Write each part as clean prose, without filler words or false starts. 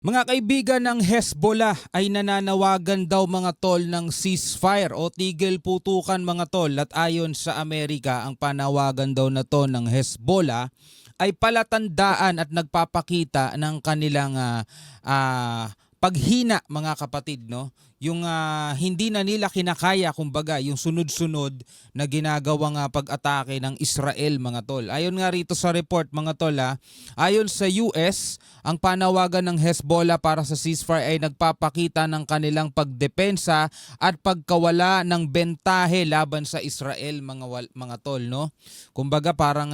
Mga kaibigan ng Hezbollah ay nananawagan daw mga tol ng ceasefire o tigil putukan mga tol, at ayon sa Amerika ang panawagan daw na to ng Hezbollah ay palatandaan at nagpapakita ng kanilang paghina mga kapatid, no? Yung hindi na nila kinakaya kumbaga yung sunod-sunod na ginagawang pag-atake ng Israel mga tol. Ayon nga rito sa report mga tol, ayon sa US, ang panawagan ng Hezbollah para sa ceasefire ay nagpapakita ng kanilang pagdepensa at pagkawala ng bentahe laban sa Israel mga tol, no? Kumbaga parang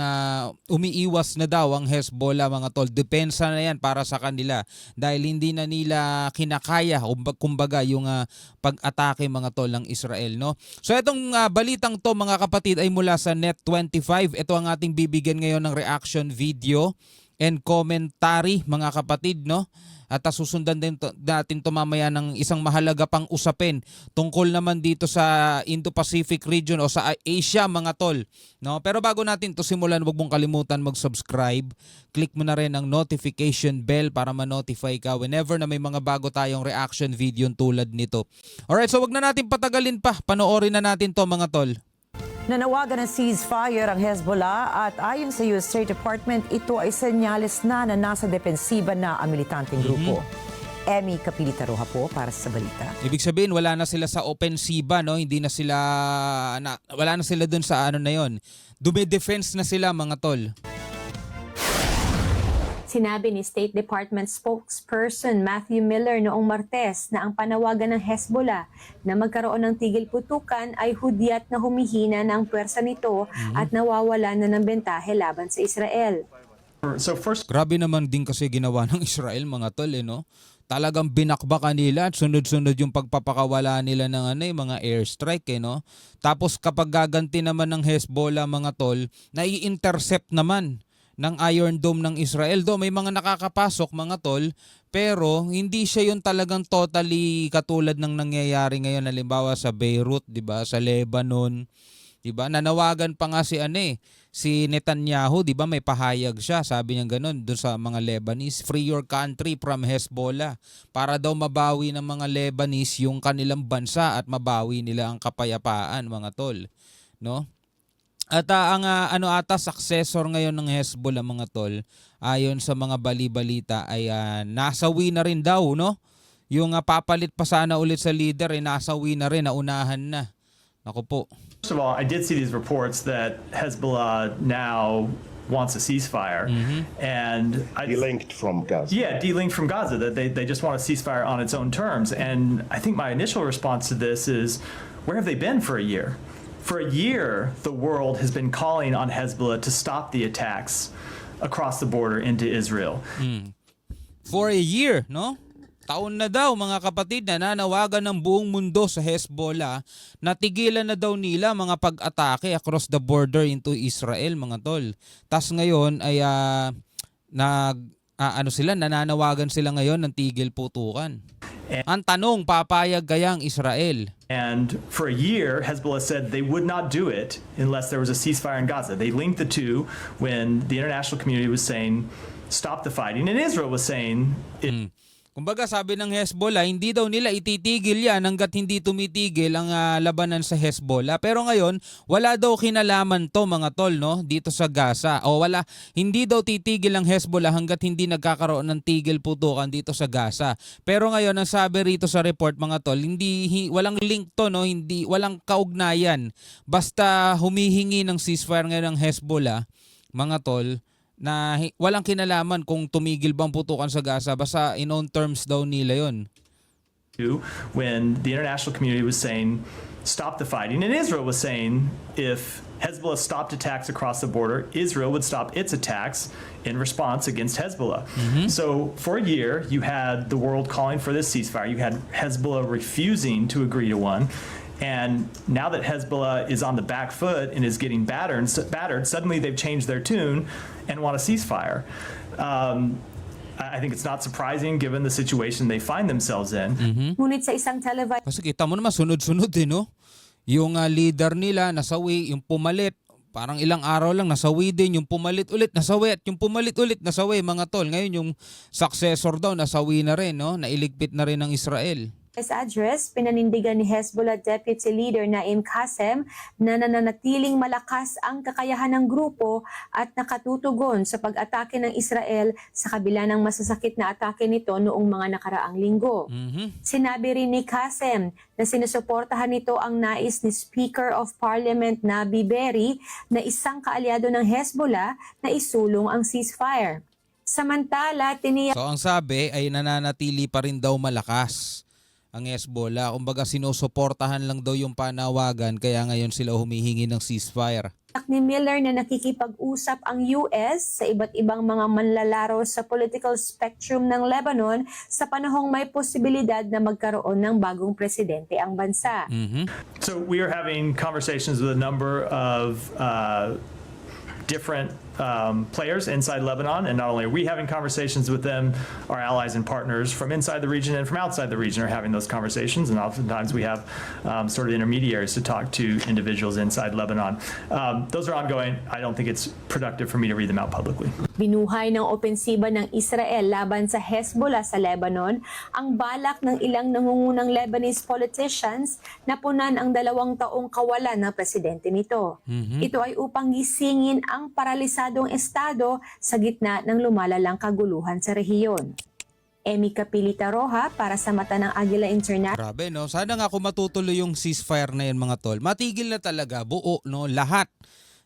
umiiwas na daw ang Hezbollah mga tol. Depensa na yan para sa kanila dahil hindi na nila kinakaya kumbaga yung pag-atake mga tol ng Israel, no? So itong balitang to mga kapatid ay mula sa Net25. Ito ang ating bibigyan ngayon ng reaction video and commentary mga kapatid, no? At susundan din natin to mamaya ng isang mahalaga pang usapin tungkol naman dito sa Indo-Pacific region o sa Asia mga tol, no? Pero bago natin to simulan, huwag mong kalimutan mag-subscribe. Click mo na rin ang notification bell para ma-notify ka whenever na may mga bago tayong reaction video tulad nito. Alright, so wag na natin patagalin pa. Panoorin na natin to mga tol. Nanawagan ng ceasefire ang Hezbollah at ayon sa US State Department, ito ay senyales na nasa depensiba na ang militanteng grupo. Emmy Kapilitaroha po para sa balita. Ibig sabihin wala na sila sa opensiba, no? Hindi na sila wala na sila dun sa ano na yon. Dume-defense na sila mga tol. Sinabi ni State Department spokesperson Matthew Miller noong Martes na ang panawagan ng Hezbollah na magkaroon ng tigil putukan ay hudyat na humihina na ang pwersa nito at nawawala na ng bentahe laban sa Israel. Grabe naman din kasi ginawa ng Israel mga tol, no? Talagang binakbaka nila at sunod-sunod yung pagpapakawala nila ng mga airstrike, no? Tapos kapag gaganti naman ng Hezbollah mga tol, nai-intercept naman ng Iron Dome ng Israel. Do may mga nakakapasok mga tol, pero hindi siya yung talagang totally katulad ng nangyayari ngayon halimbawa sa Beirut, 'di ba? Sa Lebanon, 'di ba? Nanawagan pa nga si Netanyahu, 'di ba? May pahayag siya, sabi niya ganoon doon sa mga Lebanese, free your country from Hezbollah, para daw mabawi ng mga Lebanese yung kanilang bansa at mabawi nila ang kapayapaan mga tol, no? At ang successor ngayon ng Hezbollah mga tol, ayon sa mga bali-balita ay nasawi na rin daw, no? Yung papalit pa sana ulit sa leader ay nasawi na rin, naunahan na. Naku po. First of all, I did see these reports that Hezbollah now wants a ceasefire, and delinked from Gaza. Yeah, delinked from Gaza. That they just want a ceasefire on its own terms. And I think my initial response to this is, where have they been for a year? For a year, the world has been calling on Hezbollah to stop the attacks across the border into Israel. For a year, no? Taon na daw mga kapatid na nanawagan ng buong mundo sa Hezbollah na tigilan na daw nila mga pag-atake across the border into Israel mga tol. Tas ngayon ay nananawagan sila ngayon ng tigil putukan. Ang tanong, papayag kaya ang Israel? And for a year, Hezbollah said they would not do it unless there was a ceasefire in Gaza. They linked the two when the international community was saying, stop the fighting, and Israel was saying... Kumbaga sabi ng Hezbollah, hindi daw nila ititigil yan hanggat hindi tumitigil ang labanan sa Hezbollah. Pero ngayon, wala daw kinalaman to mga tol, no? Dito sa Gaza. O hindi daw titigil ang Hezbollah hanggat hindi nagkakaroon ng tigil putukan dito sa Gaza. Pero ngayon, ang sabi rito sa report mga tol, walang link to, no? Walang kaugnayan. Basta humihingi ng ceasefire ngayon ng Hezbollah, mga tol, na walang kinalaman kung tumigil bang putukan sa Gaza, basta in own terms daw nila yun. When the international community was saying, stop the fighting, and Israel was saying, if Hezbollah stopped attacks across the border, Israel would stop its attacks in response against Hezbollah. So for a year, you had the world calling for this ceasefire. You had Hezbollah refusing to agree to one. And now that Hezbollah is on the back foot and is getting battered, suddenly they've changed their tune and want a ceasefire. I think it's not surprising given the situation they find themselves in. Ngunit sa isang Kasi kita mo naman sunod-sunod no? Yung leader nila nasawi, yung pumalit, Parang ilang araw lang nasawi din, yung pumalit ulit nasawi at yung pumalit ulit nasawi mga tol. Ngayon yung successor daw nasawi na rin, no? Nailigpit na rin ng Israel. Sa address, pinanindigan ni Hezbollah Deputy Leader Naim Qassem na nananatiling malakas ang kakayahan ng grupo at nakatutugon sa pag-atake ng Israel sa kabila ng masasakit na atake nito noong mga nakaraang linggo. Sinabi rin ni Qassem na sinusuportahan nito ang nais ni Speaker of Parliament Nabi Berri na isang kaalyado ng Hezbollah na isulong ang ceasefire. Samantala, tiniyak So ang sabi ay nananatili pa rin daw malakas ang Hezbollah. Kumbaga sinusuportahan lang daw yung panawagan kaya ngayon sila humihingi ng ceasefire. ni Miller na nakikipag-usap ang US sa iba't ibang mga manlalaro sa political spectrum ng Lebanon sa panahong may posibilidad na magkaroon ng bagong presidente ang bansa. So we are having conversations with a number of different players inside Lebanon, and not only are we having conversations with them, our allies and partners from inside the region and from outside the region are having those conversations, and oftentimes we have sort of intermediaries to talk to individuals inside Lebanon. Those are ongoing. I don't think it's productive for me to read them out publicly. Binuhay ng opensiba ng Israel laban sa Hezbollah sa Lebanon ang balak ng ilang nangungunang Lebanese politicians na punan ang 2 taong kawalan ng presidente nito. Ito ay upang gisingin ang paralisadong estado sa gitna ng lumalalang kaguluhan sa rehiyon. Emi Capilita Roja para sa Mata ng Agila International. Grabe, no? Sana nga kung matutuloy yung ceasefire na yun, mga tol. Matigil na talaga, buo, no? Lahat.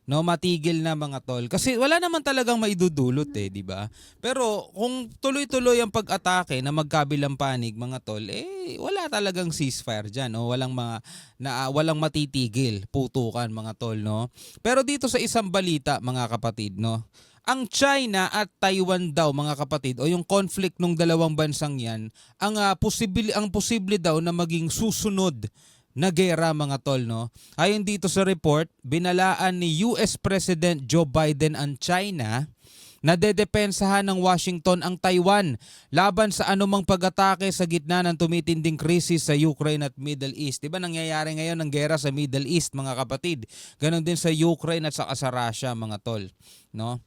No, matigil na mga tol. Kasi wala naman talagang maidudulot di ba? Pero kung tuloy-tuloy ang pag-atake na magkabilang panig mga tol, wala talagang ceasefire diyan, no? Walang matitigil putukan mga tol, no? Pero dito sa isang balita mga kapatid, no? Ang China at Taiwan daw mga kapatid o yung conflict ng dalawang bansang 'yan, ang posible daw na maging susunod na gera mga tol, no? Ayon dito sa report, binalaan ni US President Joe Biden ang China na dedepensahan ng Washington ang Taiwan laban sa anumang pag-atake sa gitna ng tumitinding krisis sa Ukraine at Middle East. Diba nangyayari ngayon ng gera sa Middle East mga kapatid? Ganon din sa Ukraine at saka sa Russia mga tol, no?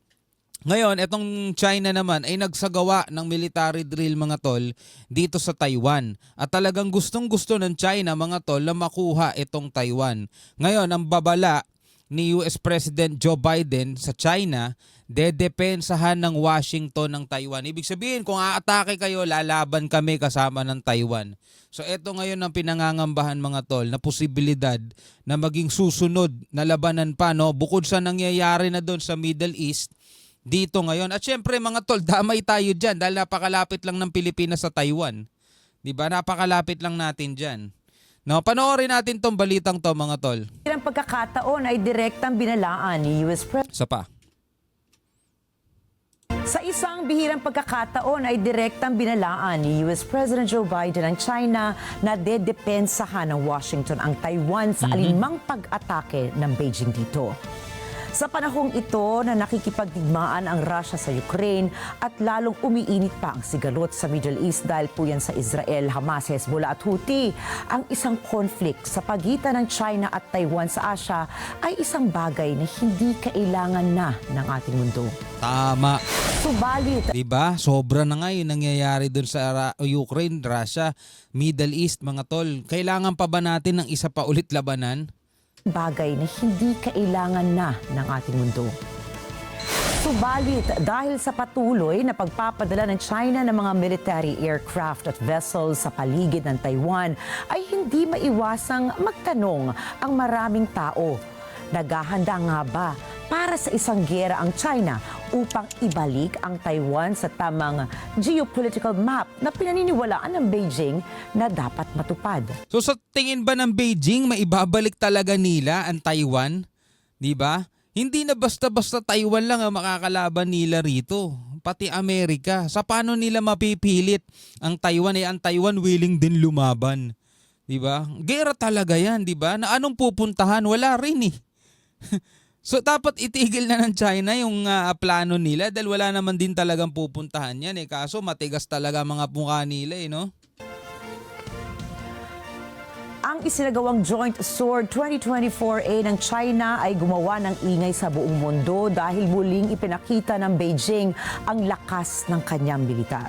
Ngayon, itong China naman ay nagsagawa ng military drill mga tol dito sa Taiwan. At talagang gustong-gusto ng China mga tol na makuha itong Taiwan. Ngayon, ang babala ni US President Joe Biden sa China, dedepensahan ng Washington ng Taiwan. Ibig sabihin, kung aatake kayo, lalaban kami kasama ng Taiwan. So ito ngayon ang pinangangambahan mga tol na posibilidad na maging susunod na labanan pa, no? Bukod sa nangyayari na doon sa Middle East, dito ngayon. At syempre mga tol, damay tayo dyan dahil napakalapit lang ng Pilipinas sa Taiwan. Diba? Napakalapit lang natin dyan. No, panoorin natin tong balitang to mga tol. Ilang pagkakataon ay direktang binalaan ni US President. Isa pa. Sa isang bihirang pagkakataon ay direktang binalaan ni US President Joe Biden ang China na dedepensahan ng Washington ang Taiwan sa alinmang pag-atake ng Beijing dito. Sa panahong ito na nakikipagdigmaan ang Russia sa Ukraine at lalong umiinit pa ang sigalot sa Middle East dahil po yan sa Israel, Hamas, Hezbollah at Houthi, ang isang conflict sa pagitan ng China at Taiwan sa Asia ay isang bagay na hindi kailangan na ng ating mundo. Tama. Subalit, Diba? Sobra na nga yung nangyayari dun sa Ukraine, Russia, Middle East mga tol. Kailangan pa ba natin ng isa pa ulit labanan? bagay na hindi kailangan na ng ating mundo. Subalit, dahil sa patuloy na pagpapadala ng China ng mga military aircraft at vessels sa paligid ng Taiwan, ay hindi maiwasang magtanong ang maraming tao. Naghahanda nga ba para sa isang giyera ang China upang ibalik ang Taiwan sa tamang geopolitical map na pinaniniwalaan ng Beijing na dapat matupad? So sa tingin ba ng Beijing, maibabalik talaga nila ang Taiwan? Di ba? Hindi na basta-basta Taiwan lang ang makakalaban nila rito. Pati Amerika. Sa paano nila mapipilit ang Taiwan? Ang Taiwan willing din lumaban. Di ba? Gera talaga yan, di ba? Na anong pupuntahan? Wala rin eh. So dapat itigil na ng China yung plano nila dahil wala naman din talagang pupuntahan yan eh. Kaso matigas talaga mga mukha nila eh, no? Ang isinagawang Joint Sword 2024A ng China ay gumawa ng ingay sa buong mundo dahil muling ipinakita ng Beijing ang lakas ng kanyang militar.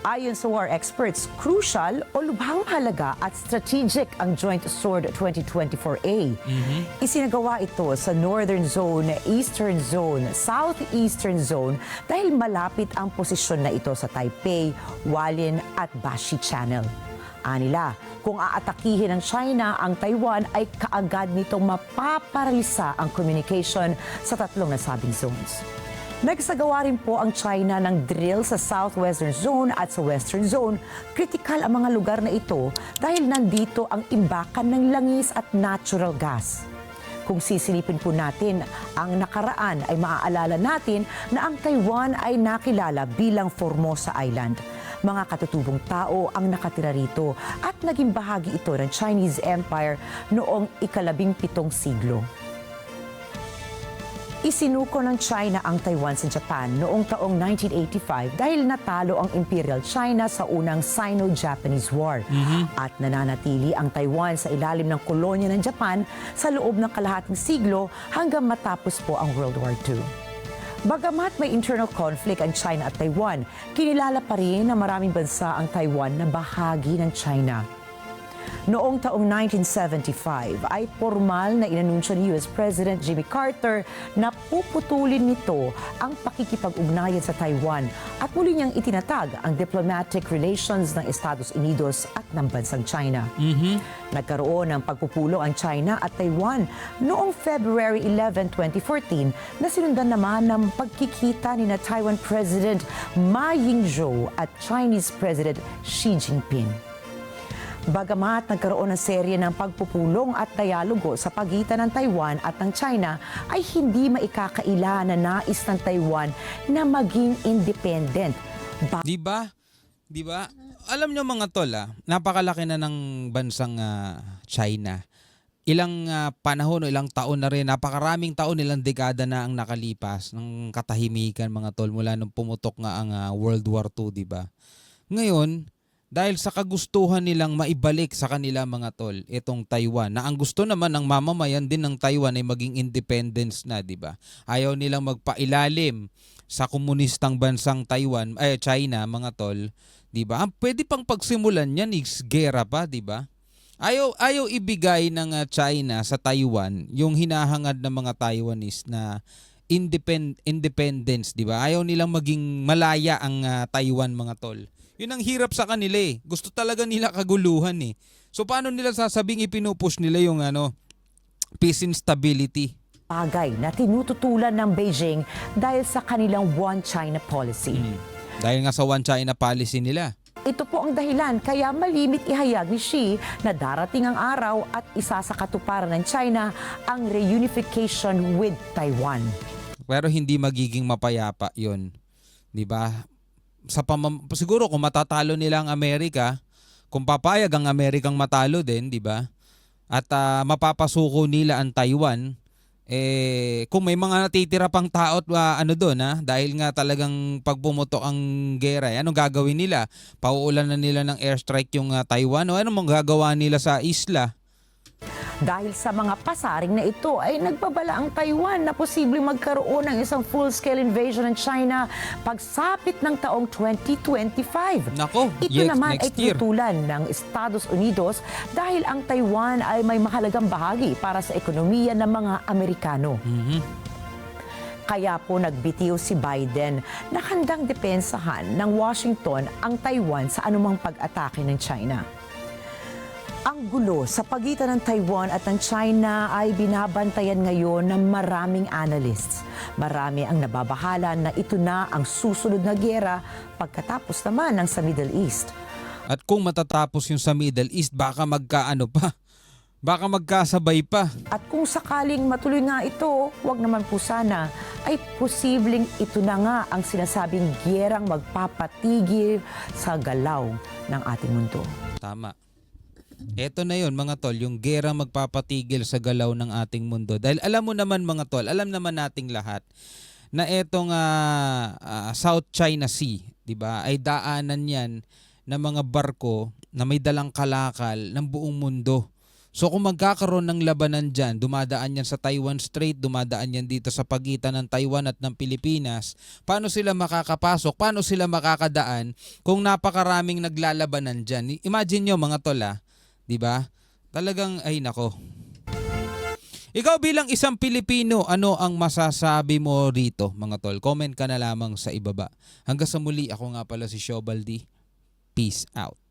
Ayon sa war experts, crucial o lubhang mahalaga at strategic ang Joint Sword 2024A. Isinagawa ito sa Northern Zone, Eastern Zone, Southeastern Zone dahil malapit ang posisyon na ito sa Taipei, Hualien at Bashi Channel. Anila, kung aatakihin ng China ang Taiwan ay kaagad nitong mapaparalisa ang communication sa tatlong nasabing zones. Nagsagawa rin po ang China ng drill sa Southwestern Zone at sa Western Zone. Kritikal ang mga lugar na ito dahil nandito ang imbakan ng langis at natural gas. Kung sisilipin po natin ang nakaraan ay maaalala natin na ang Taiwan ay nakilala bilang Formosa Island. Mga katutubong tao ang nakatira rito at naging bahagi ito ng Chinese Empire noong ika-17 siglo. Isinuko ng China ang Taiwan sa Japan noong taong 1985 dahil natalo ang Imperial China sa unang Sino-Japanese War. At nananatili ang Taiwan sa ilalim ng kolonya ng Japan sa loob ng kalahating siglo hanggang matapos po ang World War II. Bagamat may internal conflict ang China at Taiwan, kinilala pa rin na maraming bansa ang Taiwan na bahagi ng China. Noong taong 1975 ay formal na inanunsyo ni US President Jimmy Carter na puputulin nito ang pakikipag-ugnayan sa Taiwan at muli niyang itinatag ang diplomatic relations ng Estados Unidos at ng bansang China. Nagkaroon ng pagpupulong ang China at Taiwan noong February 11, 2014 na sinundan naman ng pagkikita ni na Taiwan President Ma Ying-jeou at Chinese President Xi Jinping. Bagamat nagkaroon ng serye ng pagpupulong at dialogo sa pagitan ng Taiwan at ng China, ay hindi maikakaila na nais ng Taiwan na maging independent. Di ba? Di ba? Alam nyo mga tol, napakalaki na ng bansang China. Ilang panahon o ilang taon na rin, napakaraming taon, ilang dekada na ang nakalipas ng katahimikan mga tol mula nung pumutok nga ang World War II, di ba? Ngayon, dahil sa kagustuhan nilang maibalik sa kanila mga tol, itong Taiwan, na ang gusto naman ng mamamayan din ng Taiwan ay maging independence na, di ba? Ayaw nilang magpailalim sa komunistang bansang China, mga tol, di ba? Pwede pang pagsimulan yan, gera pa, di ba? Ayaw ibigay ng China sa Taiwan yung hinahangad ng mga Taiwanese na independence, di ba? Ayaw nilang maging malaya ang Taiwan, mga tol. Yun ang hirap sa kanila eh. Gusto talaga nila kaguluhan eh. So paano nila sasabing ipinupush nila yung peace and stability? Bagay na tinututulan ng Beijing dahil sa kanilang One China policy. Dahil nga sa One China policy nila. Ito po ang dahilan kaya malimit ihayag ni Xi na darating ang araw at isa sa katuparan ng China ang reunification with Taiwan. Pero hindi magiging mapayapa yun. Di ba? Siguro kung matatalo nila ang Amerika, kung papayag ang Amerikang matalo din, di ba? At mapapasuko nila ang Taiwan, kung may mga natitira pang tao doon dahil nga talagang pag pumutok ang gera, anong gagawin nila? Pauulan na nila ng airstrike yung Taiwan o anong magagawa nila sa isla? Dahil sa mga pasaring na ito ay nagbabala ang Taiwan na posibleng magkaroon ng isang full-scale invasion ng China pagsapit ng taong 2025. Nako, Ito naman ay next year. tinutulan ng Estados Unidos dahil ang Taiwan ay may mahalagang bahagi para sa ekonomiya ng mga Amerikano. Kaya po nagbitiw si Biden na handang depensahan ng Washington ang Taiwan sa anumang pag-atake ng China. Ang gulo sa pagitan ng Taiwan at ng China ay binabantayan ngayon ng maraming analysts. Marami ang nababahala na ito na ang susunod na giyera pagkatapos naman ng sa Middle East. At kung matatapos yung sa Middle East, baka baka magkasabay pa. At kung sakaling matuloy nga ito, wag naman po sana, ay posibleng ito na nga ang sinasabing giyerang magpapatigil sa galaw ng ating mundo. Tama. Eto na yun mga tol, yung gera magpapatigil sa galaw ng ating mundo. Dahil alam mo naman mga tol, alam naman nating lahat na etong South China Sea, 'di ba? Ay daanan 'yan ng mga barko na may dalang kalakal ng buong mundo. So kung magkakaroon ng labanan dyan, dumadaan yan sa Taiwan Strait, dumadaan yan dito sa pagitan ng Taiwan at ng Pilipinas, paano sila makakapasok, paano sila makakadaan kung napakaraming naglalabanan dyan? Imagine nyo mga tol, di ba? Talagang, ay nako. Ikaw bilang isang Pilipino, ano ang masasabi mo rito mga tol? Comment ka na lamang sa ibaba. Hanggang sa muli, ako nga pala si Shobaldi. Peace out.